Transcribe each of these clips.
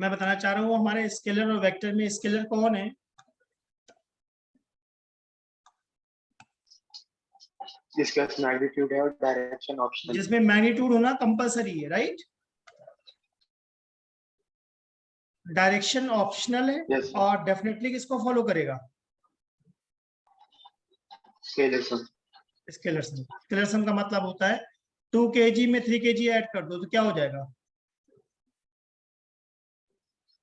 मैं बताना चाह रहा हूँ हमारे स्केलर और वेक्टर में स्केलर कौन है? जिसका मैग्नीट्यूड है और डायरेक्शन ऑप्शनल, जिसमें मैग्नीट्यूड होना कंपलसरी है, राइट? डायरेक्शन ऑप्शनल है। yes, और डेफिनेटली किसको फॉलो करेगा? स्केलर सम। स्केलर सम। स्केलर सम का मतलब होता है 2 kg में 3 kg ऐड कर दो तो क्या हो जाएगा?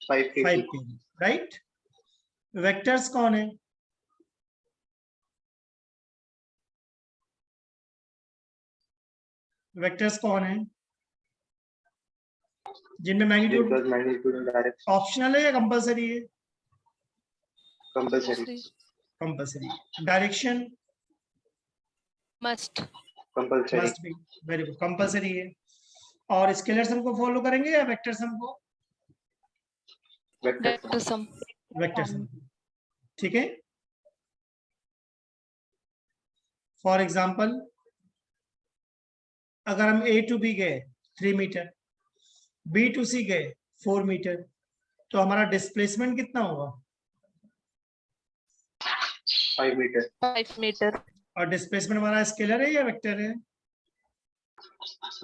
5 5 kg, kg, राइट? वेक्टर्स कौन है? वेक्टर्स कौन है जिनमें मैग्नीट्यूड जिनका मैग्नीट्यूड और डायरेक्शन ऑप्शनल है या कंपलसरी है? Compulsory, compulsory. Direction must compulsory, must be, very good, compulsory है। और स्केलर सम को फॉलो करेंगे या वेक्टर सम को? Vector sum. वेक्टर सम, ठीक है। फॉर एग्जाम्पल अगर हम A टू B गए 3 मीटर, B टू C गए 4 मीटर, तो हमारा डिस्प्लेसमेंट कितना होगा? 5 मीटर, 5 मीटर। और डिस्प्लेसमेंट हमारा स्केलर है या वेक्टर है?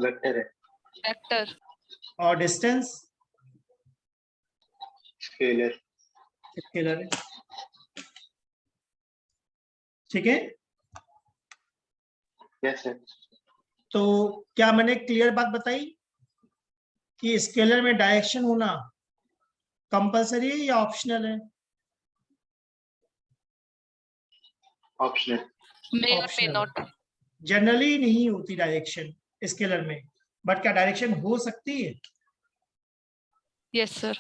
वेक्टर है, वेक्टर। और डिस्टेंस स्केलर, स्केलर है, ठीक है। Yes sir. तो क्या मैंने क्लियर बात बताई कि स्केलर में डायरेक्शन होना कंपलसरी है या ऑप्शनल है? ऑप्शनल, मे और मे Optional. नॉट। जनरली नहीं होती डायरेक्शन स्केलर में, बट क्या डायरेक्शन हो सकती है? Yes sir.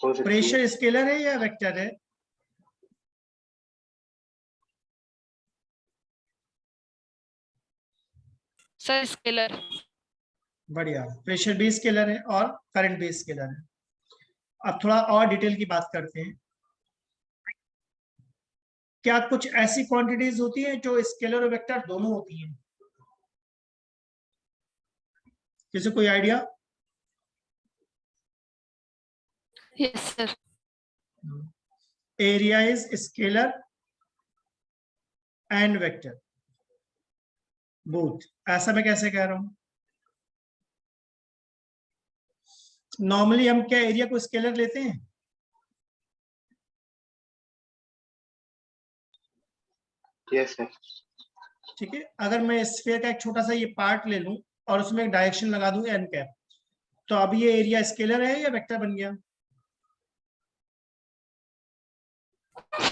हो सकती है, प्रेशर स्केलर है या वेक्टर है? Sir scalar. बढ़िया, प्रेशर भी स्केलर है और करंट भी स्केलर है। अब थोड़ा और डिटेल की बात करते हैं। क्या कुछ ऐसी क्वांटिटीज होती हैं जो स्केलर और वेक्टर दोनों होती हैं? किसी कोई idea? Yes sir. Area is scalar and vector both. ऐसा मैं कैसे कह रहा हूं? नॉर्मली हम क्या एरिया को स्केलर लेते हैं? Yes sir. ठीक है। अगर मैं स्फीयर का एक छोटा सा ये पार्ट ले लूं और उसमें एक डायरेक्शन लगा दूं एन कैप, तो अब ये एरिया स्केलर है या वेक्टर बन गया?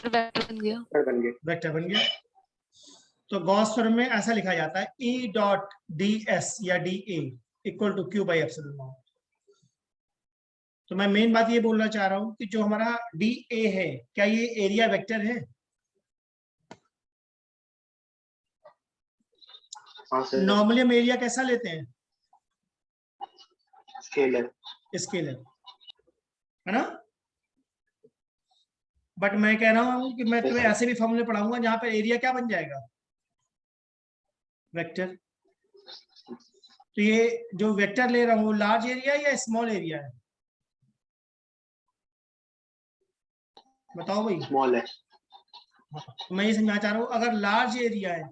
वेक्टर बन गया। बन गया, वेक्टर बन गया। तो गॉस थ्योरम में ऐसा लिखा जाता है E डॉट डी एस या D A equal to Q by epsilon naught. तो मैं मेन बात ये बोलना चाह रहा हूं कि जो हमारा डी ए है, क्या ये एरिया वेक्टर है? हाँ सर। नॉर्मली हम एरिया कैसा लेते हैं? स्केलर, स्केलर, है ना? बट मैं कह रहा हूं कि मैं तुम्हें ऐसे भी फॉर्मूले पढ़ाऊंगा जहां पर एरिया क्या बन जाएगा? वेक्टर। तो ये जो वेक्टर ले रहा हूँ लार्ज एरिया या स्मॉल एरिया है? बताओ भाई। स्मॉल है, तो मैं ये समझना चाह रहा हूँ अगर लार्ज एरिया है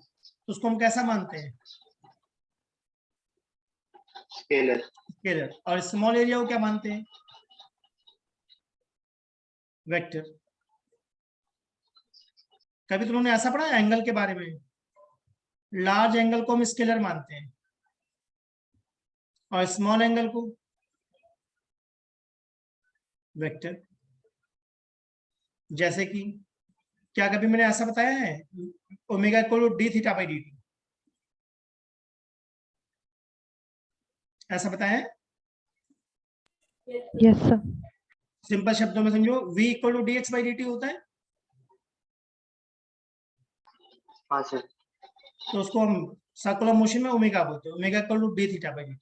तो उसको हम कैसा मानते हैं? Scalar, scalar. और स्मॉल एरिया को क्या मानते हैं? वेक्टर। कभी तुमने ऐसा पढ़ा है एंगल के बारे में? लार्ज एंगल को हम स्केलर मानते हैं और स्मॉल एंगल को वेक्टर। जैसे कि क्या कभी मैंने ऐसा बताया है omega equal to D theta by D T? ऐसा बताया है? Yes sir. सिंपल शब्दों में समझो, v equal to D X by D T होता है। हाँ सर। तो उसको हम सर्कुलर मोशन में ओमेगा बोलते हैं, omega equal to D theta by D T.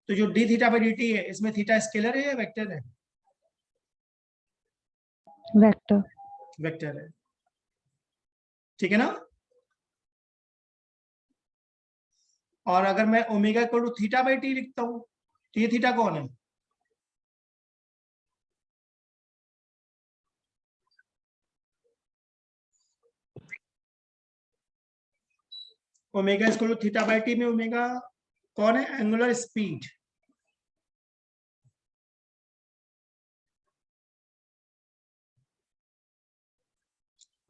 तो जो D theta by D T है इसमें थीटा स्केलर है या वेक्टर है? वेक्टर। वेक्टर है, ठीक है ना? और अगर मैं omega equal to theta by T लिखता हूं तो ये थीटा कौन है? Omega is equal to theta by T में ओमेगा कौन है? Angular speed.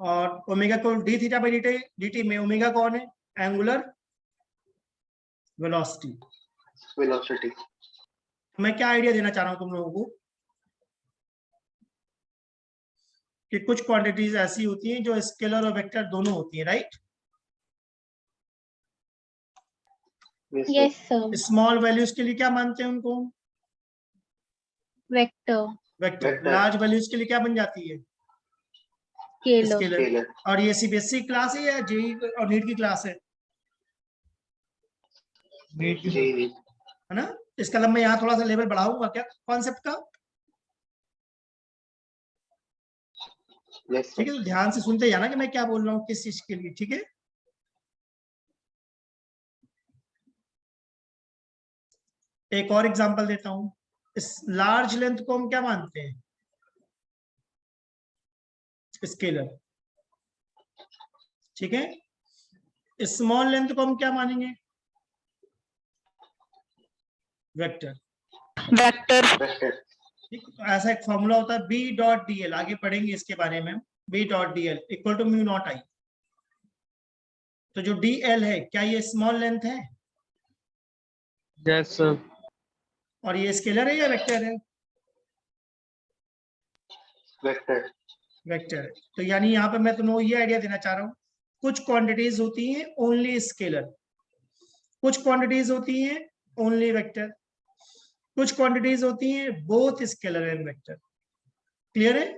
और ओमेगा को डी थीटा बाई डी में ओमेगा कौन है? Angular velocity. वेलोसिटी। मैं क्या आइडिया देना चाह रहा हूं तुम लोगों को कि कुछ क्वांटिटीज ऐसी होती हैं जो स्केलर और वेक्टर दोनों होती हैं, right? Yes sir. Small values के लिए क्या मानते हैं उनको? Vector. Vector. Vector. Large values के लिए क्या बन जाती है? स्केलर। स्केलर। स्केलर। और ये सीबीएसई क्लास है या जेई और नीट की क्लास है? जी। है ना? इसका मतलब मैं यहाँ थोड़ा सा लेवल बढ़ाऊंगा क्या कॉन्सेप्ट का? यस ठीक है, तो ध्यान से सुनते जाना कि मैं क्या बोल रहा हूँ किस चीज के लिए, ठीक है? एक और एग्जांपल देता हूं। इस लार्ज लेंथ को हम क्या मानते हैं? स्केलर। ठीक है। स्मॉल लेंथ को हम क्या मानेंगे? वेक्टर। वेक्टर। वेक्टर। ठीक, तो ऐसा एक फॉर्मूला होता है बी डॉट डी एल, आगे पढ़ेंगे इसके बारे में। B dot D L equal to mu naught I. तो जो डी एल है क्या ये स्मॉल लेंथ है? Yes sir. और ये स्केलर है या वेक्टर है? वेक्टर। वेक्टर है। तो यानी यहाँ पे मैं तुम्हें ये आइडिया देना चाह रहा हूँ, कुछ क्वांटिटीज होती हैं ओनली स्केलर, कुछ क्वांटिटीज होती हैं ओनली वेक्टर, कुछ क्वांटिटीज होती हैं both scalar and vector. Clear है?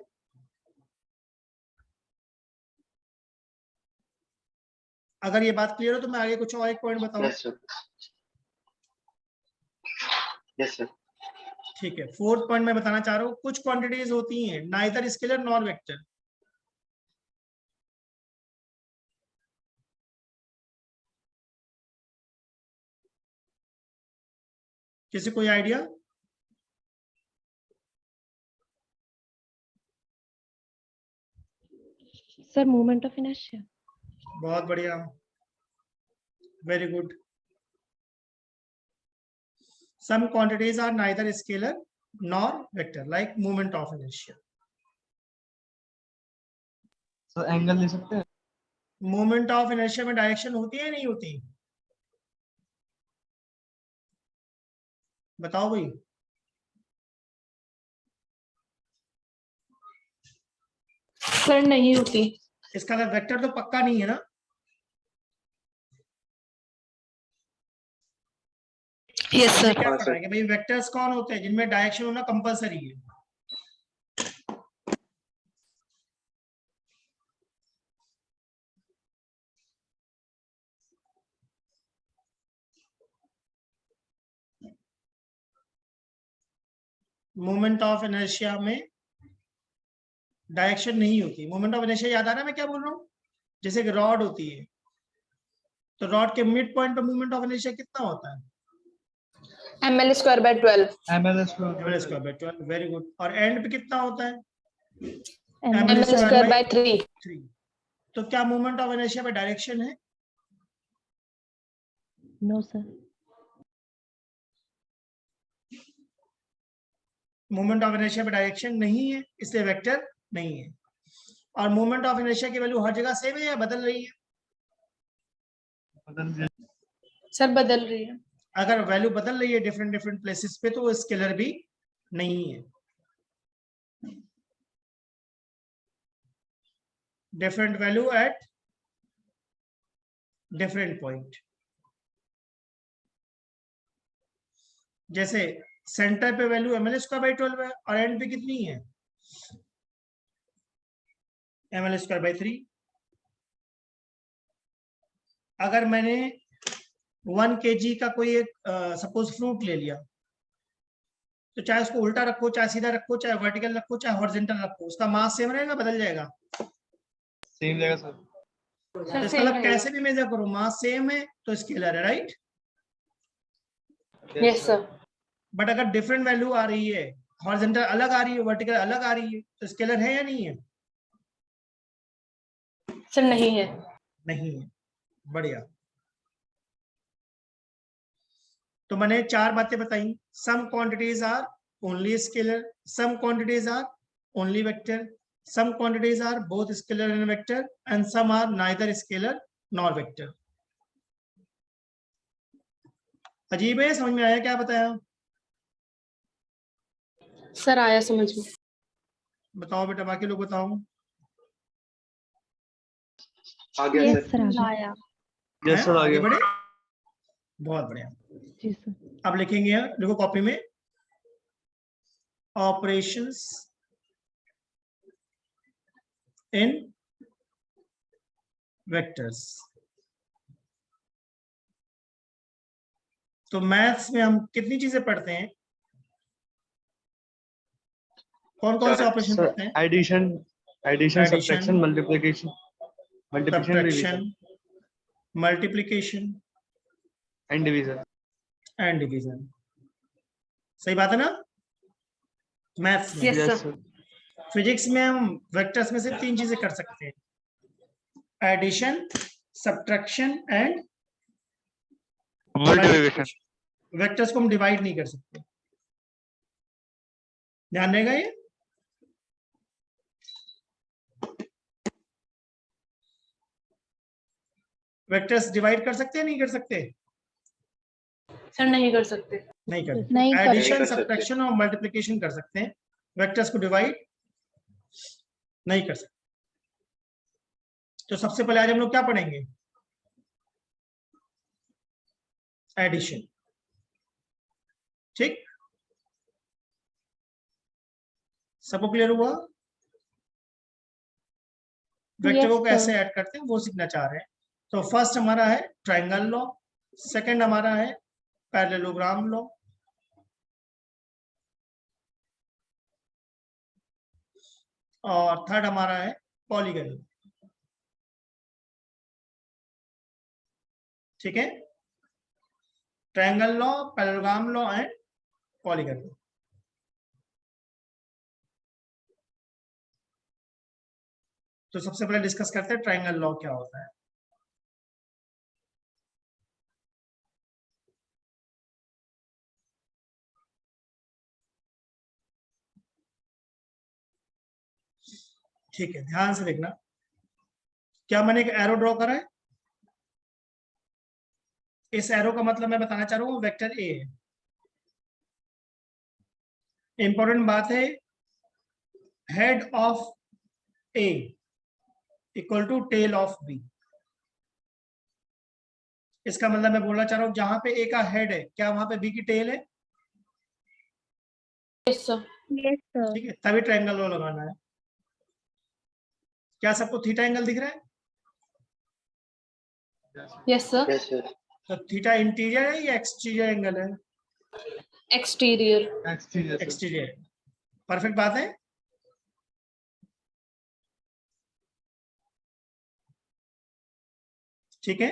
अगर ये बात क्लियर हो तो मैं आगे कुछ और एक पॉइंट बताऊं। Yes sir. Yes sir. ठीक है, फोर्थ पॉइंट मैं बताना चाह रहा हूँ, कुछ क्वांटिटीज होती हैं नाइदर स्केलर नॉर वेक्टर। किसी कोई idea? Sir moment of inertia. बहुत बढ़िया, very good. Some quantities are neither scalar nor vector, like moment of inertia. Sir angle ले सकते हैं? मोमेंट ऑफ इनर्शिया में डायरेक्शन होती है नहीं होती? बताओ भाई। सर नहीं होती। इसका मतलब वेक्टर तो पक्का नहीं है ना? यस हमने सर। क्या हाँ, पढ़ा सर। है कि भाई वेक्टर्स कौन होते हैं जिनमें डायरेक्शन होना कंपलसरी है? मोमेंट ऑफ इनर्शिया में डायरेक्शन नहीं होती। मोमेंट ऑफ इनर्शिया याद आ रहा है मैं क्या बोल रहा हूँ? जैसे एक रॉड होती है, तो रॉड के मिड पॉइंट पे मोमेंट ऑफ इनर्शिया कितना होता है? ml square by 12. MLS ml square by 12, very good. और एंड पे कितना होता है? ml square by 3. 3। तो क्या मोमेंट ऑफ इनर्शिया पे डायरेक्शन है? No sir. Moment of inertia पे डायरेक्शन नहीं है, इसलिए वेक्टर नहीं है। और मोमेंट ऑफ इनर्शिया की वैल्यू हर जगह सेम है या बदल रही है? सर बदल रही है। अगर वैल्यू बदल रही है डिफरेंट डिफरेंट प्लेसेस पे, तो वो स्केलर भी नहीं है। Different value at different point. जैसे सेंटर पे वैल्यू ml स्क्वायर बाई 12 है और एंड पे कितनी है? ml square by 3। अगर मैंने 1 kg का कोई एक सपोज फ्रूट ले लिया, तो चाहे उसको उल्टा रखो, चाहे सीधा रखो, चाहे वर्टिकल रखो, चाहे हॉरिजॉन्टल रखो, उसका मास सेम रहेगा बदल जाएगा? सेम जगह सर। तो इसका मतलब कैसे भी मेजर करो मास सेम है तो स्केलर है, राइट? Yes sir. बट अगर डिफरेंट वैल्यू आ रही है, हॉरिजॉन्टल अलग आ रही है, वर्टिकल अलग आ रही है, तो स्केलर है या नहीं है? सर नहीं है। नहीं है। बढ़िया। तो मैंने 4 बातें बताई। Some quantities are only scalar, some quantities are only vector, some quantities are both scalar and vector, and some are neither scalar nor vector. अजीब है, समझ में आया क्या बताया? सर आया समझ में। बताओ बेटा, बाकी लोग बताओ। आ गया Yes, सर। sir. आया. यस हैं? सर आ आगे गया। बढ़े, बहुत बढ़िया। जी सर। अब लिखेंगे, देखो कॉपी में, ऑपरेशंस इन वेक्टर्स। तो मैथ्स में हम कितनी चीजें पढ़ते हैं? कौन कौन से ऑपरेशन सर पढ़ते हैं? Addition, Addition, subtraction, multiplication, subtraction, multiplication and division. And division. सही बात है ना? मैथ्स में। Yes, yes sir. Sir. Physics में हम वेक्टर्स में से 3 चीजें कर सकते हैं, addition, subtraction and multiplication. Vectors को हम डिवाइड नहीं कर सकते। ध्यान देगा ये? वेक्टर्स डिवाइड कर सकते हैं, नहीं कर सकते? सर नहीं कर सकते। नहीं कर सकते। नहीं कर एडिशन, सकते। सब्ट्रैक्शन और मल्टीप्लिकेशन कर सकते हैं, वेक्टर्स को डिवाइड नहीं कर सकते। तो सबसे पहले आज हम लोग क्या पढ़ेंगे? एडिशन। ठीक, सबको क्लियर हुआ? वेक्टर को Yes, कैसे sir. ऐड करते हैं वो सीखना चाह रहे हैं। तो फर्स्ट हमारा है ट्रायंगल लॉ, सेकंड हमारा है पैरेललोग्राम लॉ, और थर्ड हमारा है पॉलीगन लॉ। ठीक है, triangle law, parallelogram law and polygon law. तो सबसे पहले डिस्कस करते हैं ट्रायंगल लॉ क्या होता है। ठीक है, ध्यान से देखना। क्या मैंने एक एरो ड्रॉ करा है? इस एरो का मतलब मैं बताना चाह रहा हूँ वेक्टर ए है। इंपॉर्टेंट बात है, head of A equal to tail of B. इसका मतलब मैं बोलना चाह रहा हूं जहां पे ए का हेड है, क्या वहां पे बी की टेल है? Yes, sir. Yes, sir. ठीक है, तभी ट्रायंगल लॉ लगाना है। क्या सबको थीटा एंगल दिख रहा है? Yes, sir. Yes sir. तो थीटा इंटीरियर है या एक्सटीरियर एंगल है? Exterior. एक्सटीरियर। एक्सटीरियर। परफेक्ट बात है। ठीक है,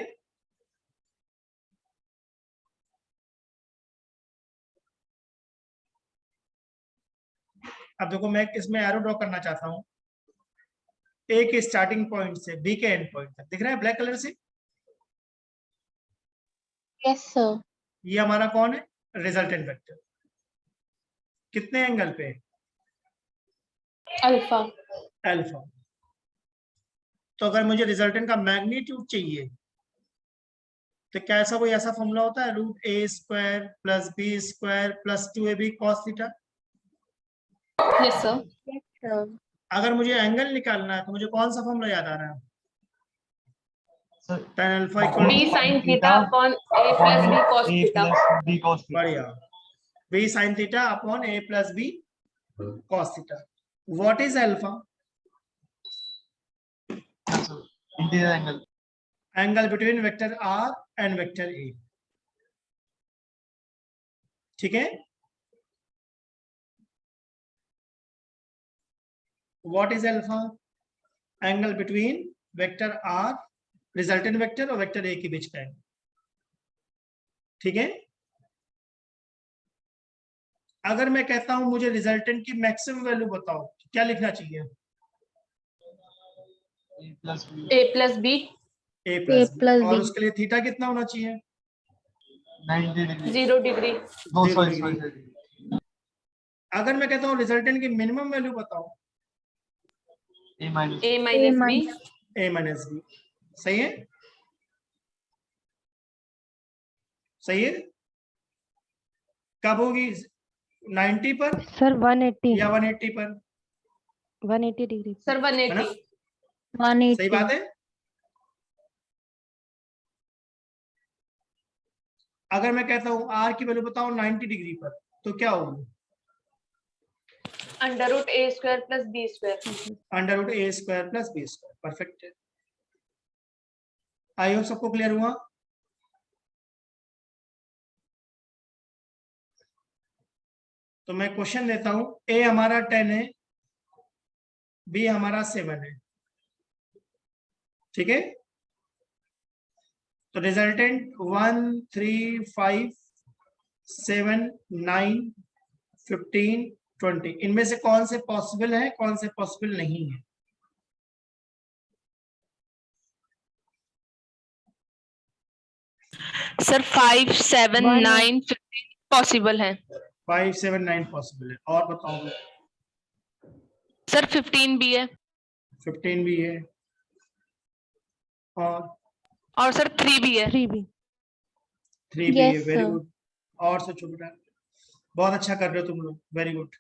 अब देखो मैं इसमें एरो ड्रॉ करना चाहता हूं, ए के स्टार्टिंग पॉइंट से बी के एंड पॉइंट तक। दिख रहा है ब्लैक कलर से? Yes, sir. ये हमारा कौन है? Resultant vector. कितने एंगल पे? Alpha. अल्फा। तो अगर मुझे रिजल्टेंट का मैग्नीट्यूड चाहिए तो क्या ऐसा कोई ऐसा फॉर्मूला होता है, root A square plus B square plus 2ab cos theta? Yes, sir. Yes, sir. अगर मुझे एंगल निकालना है तो मुझे कौन सा फॉर्मूला याद आ रहा है? Sir tan alpha equal B sin theta upon A plus B cos A theta. Plus B cos theta. बढ़िया, b sin theta upon a plus b cos theta. What is alpha? Interior angle. Angle between vector r and vector a। ठीक है, what is alpha? Angle between vector r, resultant vector, और vector a के बीच का angle. ठीक है, अगर मैं कहता हूं मुझे रिजल्टेंट की मैक्सिमम वैल्यू बताओ, क्या लिखना चाहिए? A plus B. A plus B. a A plus plus और B. उसके लिए थीटा कितना होना चाहिए? 90 degree 0 degree. No 0 sorry degree. Sorry अगर मैं कहता हूँ रिजल्टेंट की मिनिमम वैल्यू बताओ, A minus A minus B. a minus B, सही है, सही है। कब होगी, 90 पर सर 180 या 180 पर, 180 डिग्री Sir, है ना? 180. 180. सही बात है। अगर मैं कहता हूँ आर की वैल्यू बताओ 90 डिग्री पर, तो क्या होगी? Under root A square plus B square. Under root A square plus B square, perfect है। आई होप सबको क्लियर हुआ। तो मैं क्वेश्चन देता हूं, ए हमारा 10 है, बी हमारा 7 है, ठीक है। तो रिजल्टेंट 1 3 5 7 9 15 20, इनमें से कौन से पॉसिबल है, कौन से पॉसिबल नहीं है? Sir, 5, 7, One- 9, 15 possible है. 5 7 9 पॉसिबल है, और बताओ। Sir, 15 भी है. 15 भी है, और Sir 3 भी है. 3 भी 3 भी है, Yes, वेरी sir. गुड। और सोचो बेटा, बहुत अच्छा कर रहे हो तुम लोग, वेरी गुड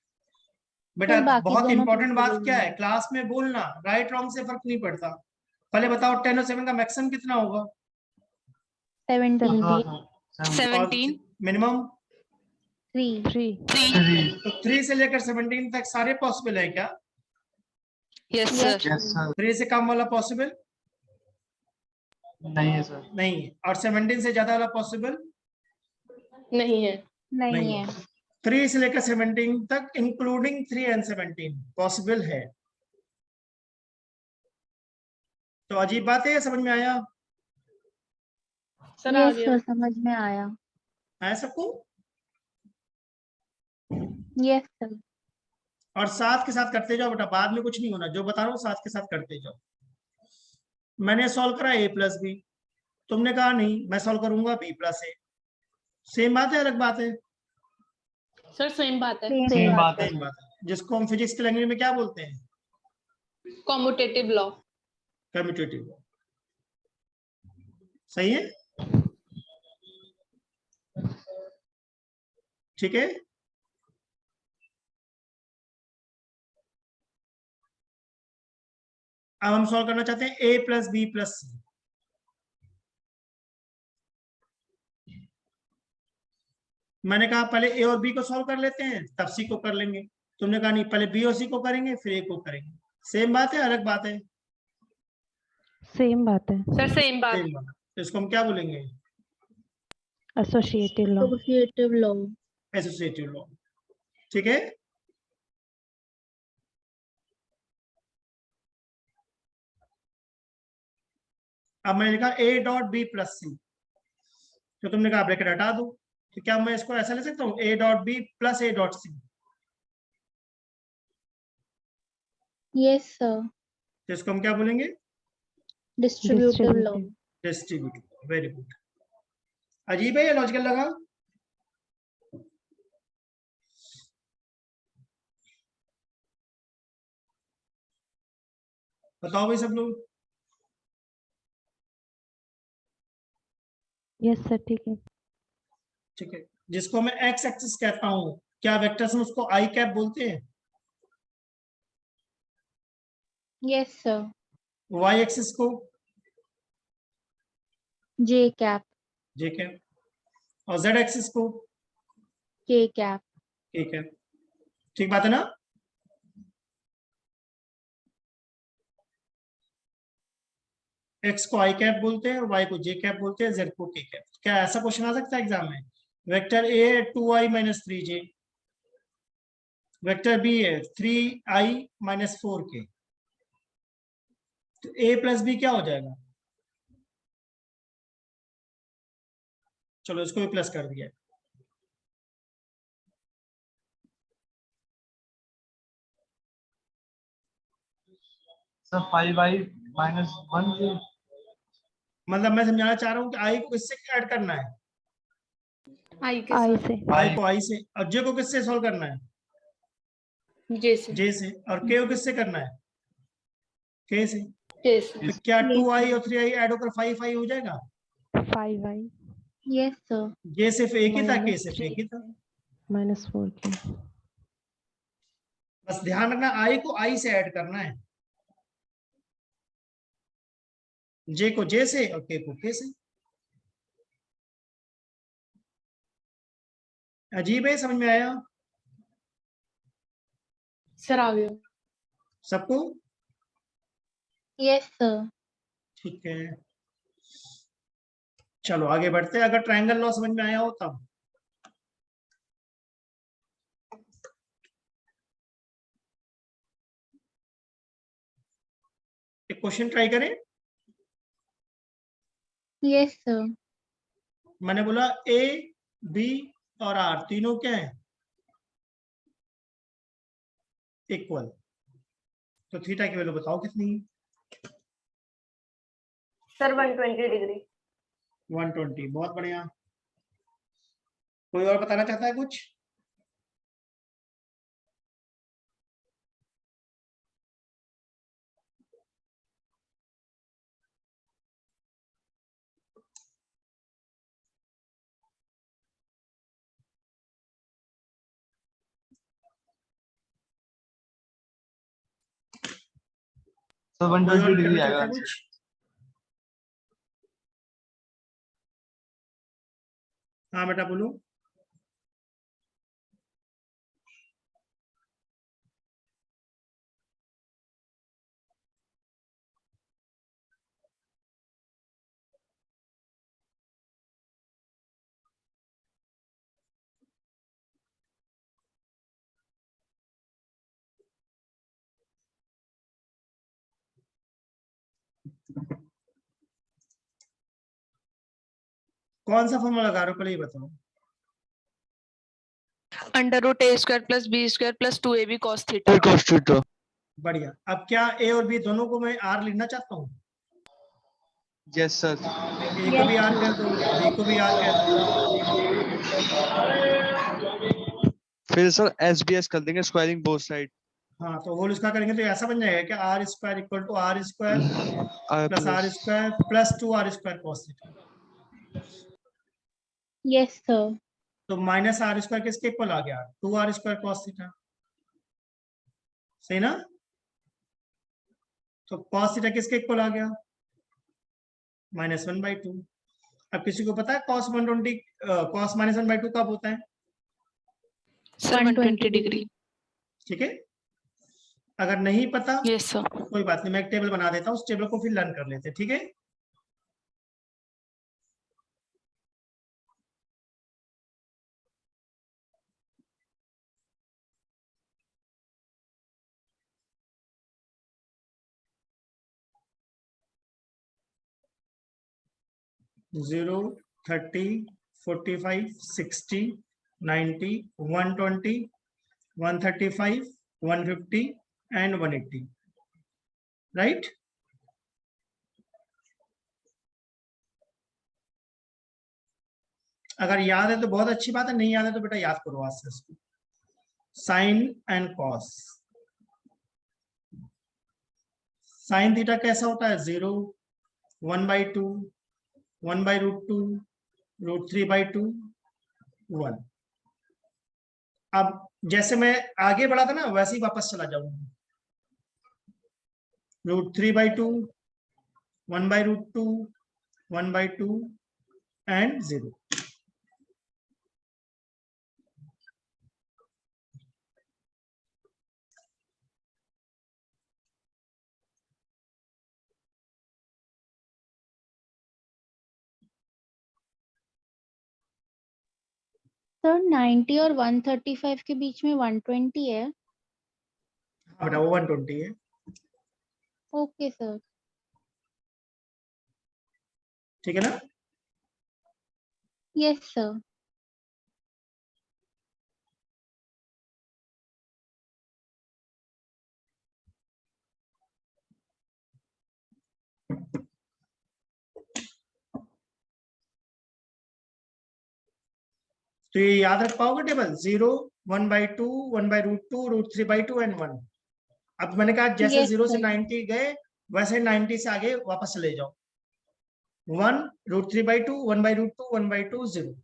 बेटा। सर, बाकी बहुत दोनों इंपॉर्टेंट बात possible क्या हैं। है, क्लास में बोलना, राइट रॉन्ग से फर्क नहीं पड़ता। पहले बताओ 10 और 7 का मैक्सिमम कितना होगा, 17. 17, मिनिमम 3. 3 3. तो 3 से लेकर 17 तक सारे पॉसिबल है क्या? Yes, sir. यस सर 3 से कम वाला पॉसिबल नहीं है सर नहीं है, और 17 से ज्यादा वाला पॉसिबल नहीं है. नहीं है. 3 से लेकर 17 तक इंक्लूडिंग 3 एंड 17 पॉसिबल है। तो अजीब बात है, समझ में आया? Sir, आ Yes, गया. sir. समझ में आया. आया सबको? Yes, sir. और साथ के साथ करते जाओ बेटा, बाद में कुछ नहीं होना, जो बता रहा हूँ साथ के साथ करते जाओ। मैंने सॉल्व करा a प्लस बी, तुमने कहा नहीं मैं सॉल्व करूंगा b प्लस ए, सेम बात है अलग बात है? Sir, same बात है. सेम बात है सेम बात है, जिसको हम फिजिक्स की लैंग्वेज में क्या बोलते हैं? Commutative law. कम्यूटेटिव। सही है, ठीक है। अब हम सॉल्व करना चाहते हैं a प्लस बी प्लस सी। मैंने कहा पहले a और b को सॉल्व कर लेते हैं, तब c को कर लेंगे। तुमने कहा नहीं, पहले b और c को करेंगे फिर a को करेंगे। सेम बात है अलग बात है? सेम बात है। Sir, same बात. सेम बात है। तो इसको हम क्या बोलेंगे? Associative law. Associative law. Associative law, ठीक है। अब मैंने लिखा a डॉट बी प्लस सी, तो तुमने कहा ब्रैकेट हटा दो, तो क्या मैं इसको ऐसा ले सकता हूँ a dot B plus a dot C? Yes, sir. तो इसको हम क्या बोलेंगे? Distributive law. Distributive, very good. अजीब है या लॉजिकल लगा? बताओ भाई सब लोग। यस सर ठीक है। ठीक है, जिसको मैं एक्स एक्सिस कहता हूं, क्या वेक्टर्स में उसको आई कैप बोलते हैं? Yes, sir. वाई एक्सिस को J cap. जे कैप, और जेड एक्सिस को K cap. के कैप। ठीक बात है ना? एक्स को आई कैप बोलते हैं, वाई को जे कैप बोलते हैं, जेड को के कैप। क्या ऐसा क्वेश्चन आ सकता है एग्जाम में? वेक्टर ए है 2i minus 3j, vector B है 3i माइनस 4k, तो a प्लस बी क्या हो जाएगा? चलो इसको भी प्लस कर दिया। सर 5i माइनस 1j मतलब मैं समझाना चाह रहा हूँ कि i को इससे ऐड करना है, आई के आई साथ से आई को आई से, और जे को किससे सॉल्व करना है? जे से जे से। और के को किससे करना है? के से। जे से तो क्या Yes, 2i और 3i ऐड होकर 5i हो जाएगा? 5i yes, sir. जे सिर्फ एक ही था, के माइनस सिर्फ एक ही था। -4k। बस ध्यान रखना, आई को आई से ऐड करना है, जे को जे से और के को के से। अजीब है, समझ में आया सर आ गया। सबको? Yes, sir. ठीक है, चलो आगे बढ़ते हैं। अगर ट्रायंगल लॉ समझ में आया हो तब। एक क्वेश्चन ट्राई करें। Yes, sir. मैंने बोला ए बी और आर तीनों क्या है? इक्वल। तो थीटा की वैल्यू बताओ कितनी है? Sir 120 degree. 120। बहुत बढ़िया। कोई और बताना चाहता है कुछ? सर कोई 120 और डिग्री करना चाहता आएगा है आंसर। कुछ? हाँ बेटा बोलो। कौन सा फॉर्मूला लगा रहे हो, पहले ये बताओ। √a² + b² + 2ab cos θ। बढ़िया। अब क्या ए और बी दोनों को मैं आर लिखना चाहता हूँ? Yes sir. ए को भी आर कह दो, बी को भी आर कह दो। फिर सर SBS कर देंगे, स्क्वायरिंग बोथ साइड। हाँ, तो होल स्क्वायर करेंगे तो ऐसा बन जाएगा कि R square equal to R square plus R square plus 2r² cos theta. Yes, sir. तो माइनस आर स्क्वायर किसके इक्वल आ गया? 2r² cos theta. सही ना? तो cos थीटा किसके इक्वल आ गया? -1/2। अब किसी को पता है cos 120 cos -1/2 कब होता है? Sir 120 degree. ठीक है, अगर नहीं पता यस सर। तो कोई बात नहीं, मैं एक टेबल बना देता हूँ, उस टेबल को फिर लर्न कर लेते हैं। ठीक है, जीरो 30 45 60 90 120 135 150 एंड 180। राइट? अगर याद है तो बहुत अच्छी बात है, नहीं याद है तो बेटा याद करो आज से इसको। Sine and cos. Sine theta कैसा होता है? 0 1/2 1/√2 √3/2 1। अब जैसे मैं आगे बढ़ा था ना, वैसे ही वापस चला जाऊंगा। √3/2 1/√2 1/2 एंड 0। Sir, 90 और 135 के बीच में 120 है. हाँ बेटा, वो 120 है। Okay, sir. ठीक है ना? Yes, sir. तो ये याद रख पाओगे टेबल 0, 1/2, 1/√2, √3/2 एंड 1। अब मैंने कहा जैसे Yes, 0 से sir. 90 गए वैसे 90 से आगे वापस चले जाओ। 1, √3/2, 1/√2, 1/2, 0।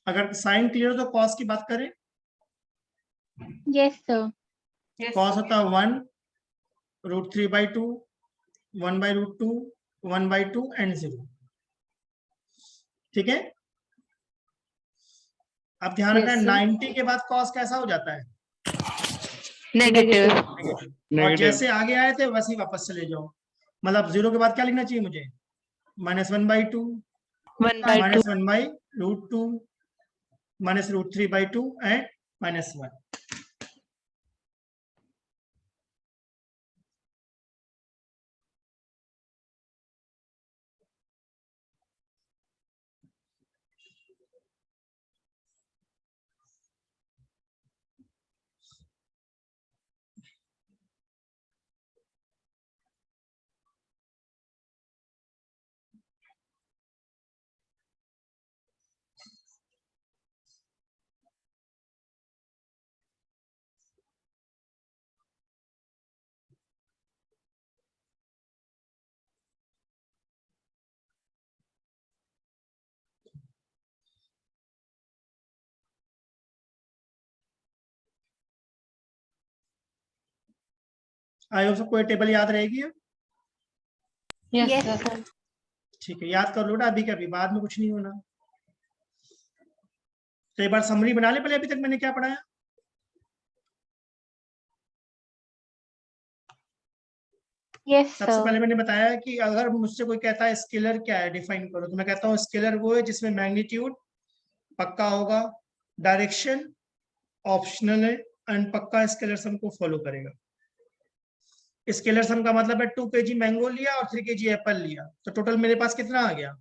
अगर साइन क्लियर हो तो कॉस की बात करें। Yes, sir. कॉस होता है 1, √3/2, 1/√2, 1/2 एंड 0। ठीक है। अब ध्यान रखना, Yes, sir. 90 के बाद कॉस कैसा हो जाता है? नेगेटिव। नेगेटिव। और Negative. जैसे आगे आए थे वैसे ही वापस चले जाओ। मतलब 0 के बाद क्या लिखना चाहिए मुझे? -1/2, 1/2। -1/√2, -√3/2 एंड -1। आई होप सबको टेबल याद रहेगी। Yes, sir. ठीक है, याद कर लो ना अभी के अभी, बाद में कुछ नहीं होना। तो एक बार समरी बना ले पहले, अभी तक मैंने क्या पढ़ाया। Yes, सबसे sir. पहले मैंने बताया कि अगर मुझसे कोई कहता है स्केलर क्या है डिफाइन करो, तो मैं कहता हूँ स्केलर वो है जिसमें मैग्नीट्यूड पक्का होगा, डायरेक्शन ऑप्शनल है एंड पक्का स्केलर सम को फॉलो करेगा। स्केलर सम का मतलब है 2 kg मैंगो लिया और 3 kg एप्पल लिया, तो टोटल मेरे पास कितना आ गया?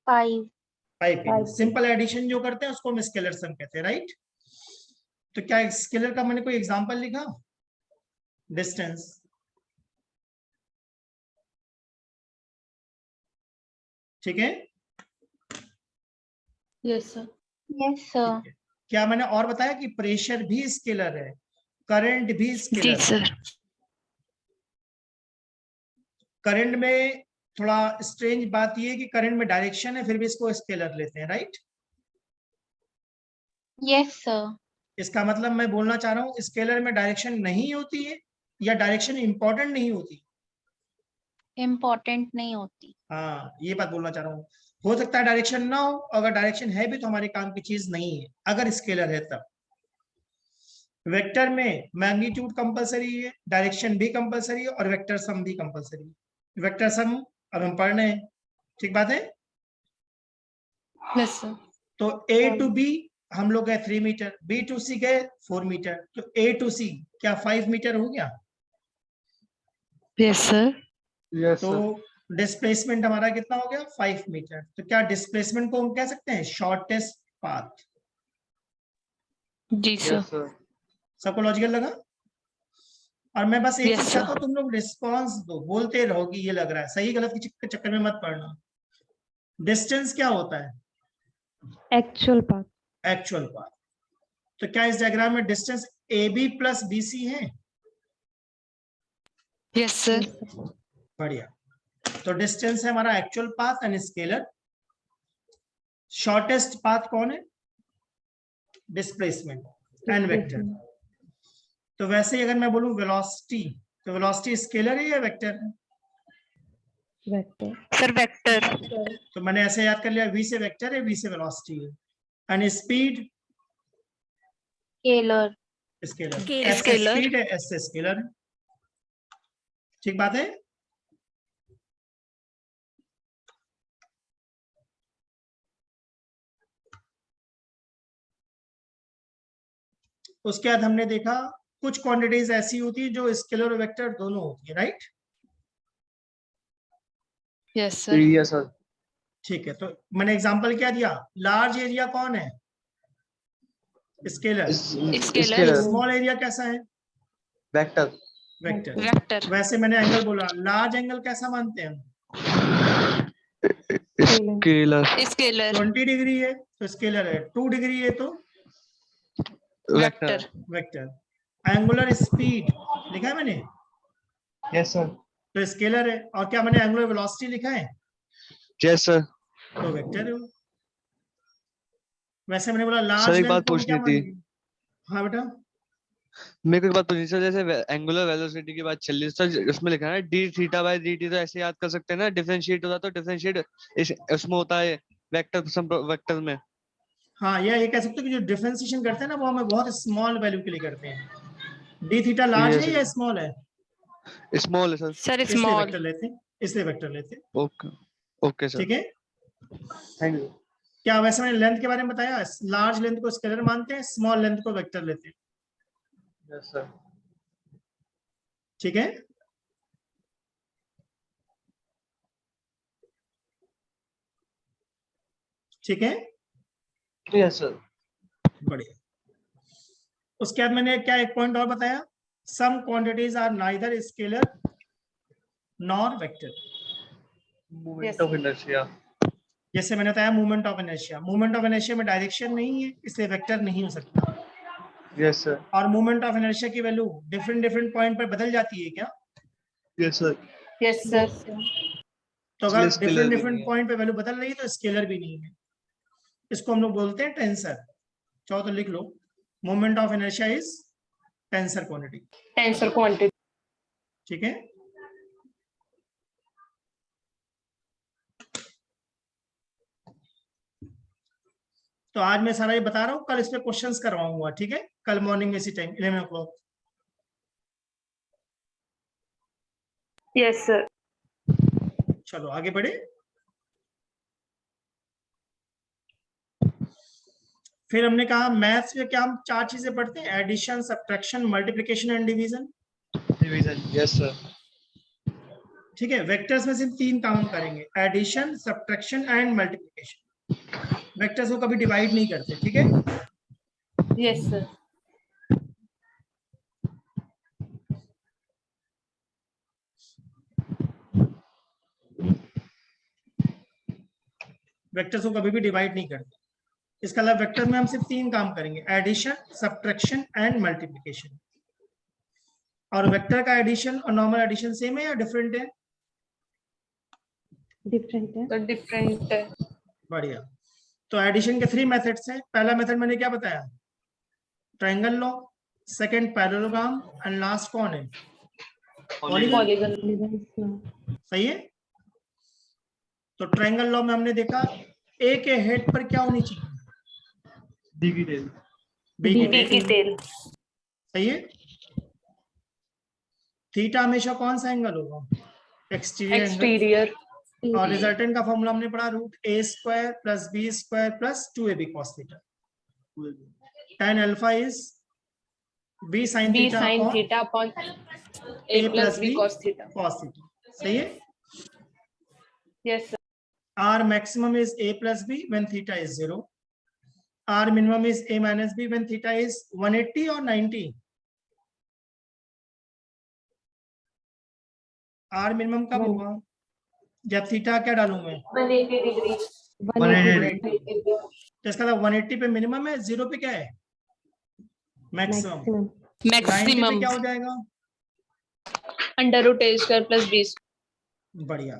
5. 5 kg। सिंपल एडिशन जो करते हैं उसको हम स्केलर सम कहते हैं, राइट। तो क्या स्केलर का मैंने कोई एग्जांपल लिखा? डिस्टेंस। ठीक है। Yes sir. Yes, sir. ठीक है। क्या मैंने और बताया कि प्रेशर भी स्केलर है, करंट भी जी स्केलर है। सर। करंट में थोड़ा स्ट्रेंज बात यह है कि करंट में डायरेक्शन है फिर भी इसको स्केलर लेते हैं, राइट। Yes, sir. इसका मतलब मैं बोलना चाह रहा हूँ स्केलर में डायरेक्शन नहीं होती है या डायरेक्शन इंपॉर्टेंट नहीं होती। Important नहीं होती। हाँ, ये बात बोलना चाह रहा हूँ। हो सकता है डायरेक्शन ना हो, अगर डायरेक्शन है भी तो हमारे काम की चीज नहीं है अगर स्केलर है तब। वेक्टर में मैग्नीट्यूड कंपलसरी है, डायरेक्शन भी कंपलसरी है और वेक्टर सम भी कंपलसरी है। वेक्टर सम अब हम पढ़ रहे हैं, ठीक बात है। Yes sir. तो A टू B हम लोग गए 3 मीटर, B टू C गए 4 मीटर, तो A टू C क्या 5 मीटर हो गया? Yes sir. Yes, तो sir. डिस्प्लेसमेंट हमारा कितना हो गया? 5 मीटर। तो क्या डिस्प्लेसमेंट को हम कह सकते हैं शॉर्टेस्ट पाथ? जी सर। Yes, sir. सबको लॉजिकल लगा? और मैं बस एक Yes, चीज sir. चाहता हूँ, तुम लोग रिस्पॉन्स दो, बोलते रहोगी ये लग रहा है, सही गलत के चक्कर में मत पड़ना। डिस्टेंस क्या होता है? Actual path. Actual path. तो क्या इस डायग्राम में डिस्टेंस AB प्लस BC है? Yes sir. Yes, sir. बढ़िया। तो डिस्टेंस है हमारा actual path and scalar. Shortest path कौन है? Displacement and vector. Displacement. तो वैसे ही अगर मैं बोलूं वेलोसिटी तो वेलोसिटी स्केलर है या वेक्टर है? Vector. Sir vector. तो मैंने ऐसे याद कर लिया, v से वेक्टर है, v से वेलोसिटी है। And speed scalar. Scalar, Scalar. s से स्पीड है, s से स्केलर है। ठीक बात है। उसके बाद हमने देखा कुछ क्वांटिटीज ऐसी होती है जो स्केलर और वेक्टर दोनों होती है, right? Yes sir. Yes sir. ठीक है, तो मैंने एग्जांपल क्या दिया? लार्ज एरिया कौन है? स्केलर। स्केलर। स्मॉल एरिया कैसा है? वेक्टर। वेक्टर। वेक्टर। वैसे मैंने एंगल बोला, लार्ज एंगल कैसा मानते हैं हम? Scalar. स्केलर। स्केलर। 20 डिग्री है तो स्केलर है, 2 डिग्री है तो वेक्टर। वेक्टर। एंगुलर स्पीड लिखा है मैंने, यस सर। तो स्केलर है। और क्या मैंने एंगुलर वेलोसिटी लिखा है? Yes sir. तो वेक्टर है वो। वैसे मैंने बोला लार्ज सर एक लेंथ बात को हम क्या पूछनी थी, मानेंगे? हाँ बेटा। मेरे को एक बात पूछनी सर, जैसे एंगुलर वेलोसिटी की बात चल रही है सर, उसमें लिखा है D theta by D T, तो ऐसे याद कर सकते हैं ना, डिफरेंशिएट होता तो डिफरेंशिएट इसमें होता है वेक्टर वेक्टर में। हाँ, ये कह सकते हो कि जो डिफरेंशिएशन करते हैं ना वो हमें बहुत स्मॉल वैल्यू के लिए करते हैं। डी थीटा लार्ज है या स्मॉल है? स्मॉल है सर। सर इसलिए स्मॉल। वेक्टर लेते हैं, इसलिए वेक्टर लेते हैं। Okay okay sir. ठीक है। Thank you. क्या वैसे मैंने लेंथ के बारे में बताया? लार्ज लेंथ को स्केलर मानते हैं, स्मॉल लेंथ को वेक्टर लेते हैं। Yes sir. ठीक है। ठीक है, यस सर। बढ़िया। उसके बाद मैंने क्या एक पॉइंट और बताया, some quantities are neither scalar nor vector. Moment of inertia. जैसे मैंने बताया movement of inertia, movement of inertia में डायरेक्शन नहीं है इसलिए वेक्टर नहीं हो सकता। Yes sir. और मूवमेंट ऑफ इनर्शिया की वैल्यू डिफरेंट डिफरेंट पॉइंट पर बदल जाती है क्या? Yes sir. Yes sir. तो इसलिए अगर स्केलर डिफरेंट भी डिफरेंट नहीं है। पॉइंट पे वैल्यू बदल रही है तो स्केलर भी नहीं है। इसको हम लोग बोलते हैं टेंसर। चाहो तो लिख लो, moment of inertia is tensor quantity. Tensor quantity. ठीक है। तो आज मैं सारा ये बता रहा हूँ, कल इस पे क्वेश्चंस करवाऊंगा। ठीक है, कल मॉर्निंग में इसी टाइम 11 o'clock। Yes sir. चलो आगे बढ़े। फिर हमने कहा मैथ्स में क्या हम 4 चीजें पढ़ते हैं, addition, subtraction, multiplication and division. Division. Yes sir. ठीक है, वेक्टर्स में सिर्फ 3 काम हम करेंगे, addition, subtraction and multiplication. Vectors को कभी डिवाइड नहीं करते। ठीक है। Yes sir. वेक्टर्स को कभी भी डिवाइड नहीं करते। इसका मतलब वेक्टर में हम सिर्फ 3 काम करेंगे, एडिशन, सब्ट्रैक्शन एंड मल्टीप्लिकेशन। और वेक्टर का एडिशन और नॉर्मल एडिशन सेम है या डिफरेंट है? Different है। तो डिफरेंट है। बढ़िया। तो एडिशन के 3 मेथड्स हैं। पहला मेथड मैंने क्या बताया, triangle law. Second parallelogram and last कौन है? पॉलीगन। पॉलीगन। Polygons law. सही है। तो ट्रायंगल लॉ में हमने देखा ए के हेड पर क्या होनी चाहिए? डी की टेल। बी की B की टेल। टेल। सही है। थीटा हमेशा कौन सा एंगल होगा? Exterior angle. एक्सटीरियर। और रिजल्टेंट का फॉर्मूला हमने पढ़ा, root A square plus B square plus 2ab cos theta. tan alpha is b sin B theta sine upon theta upon a A plus plus b B cos theta. cos theta. सही है। Yes sir. r maximum is a plus b when theta is 0. r minimum is a minus b when theta is 180 or 90. r minimum कब होगा? जब theta क्या डालूं मैं? 180 degree. 180 तो इसका मतलब 180 पे मिनिमम है, 0 पे क्या है? मैक्सिमम। maximum. 90 पे मैक्सिमम क्या हो जाएगा? Under root A square plus B. बढ़िया।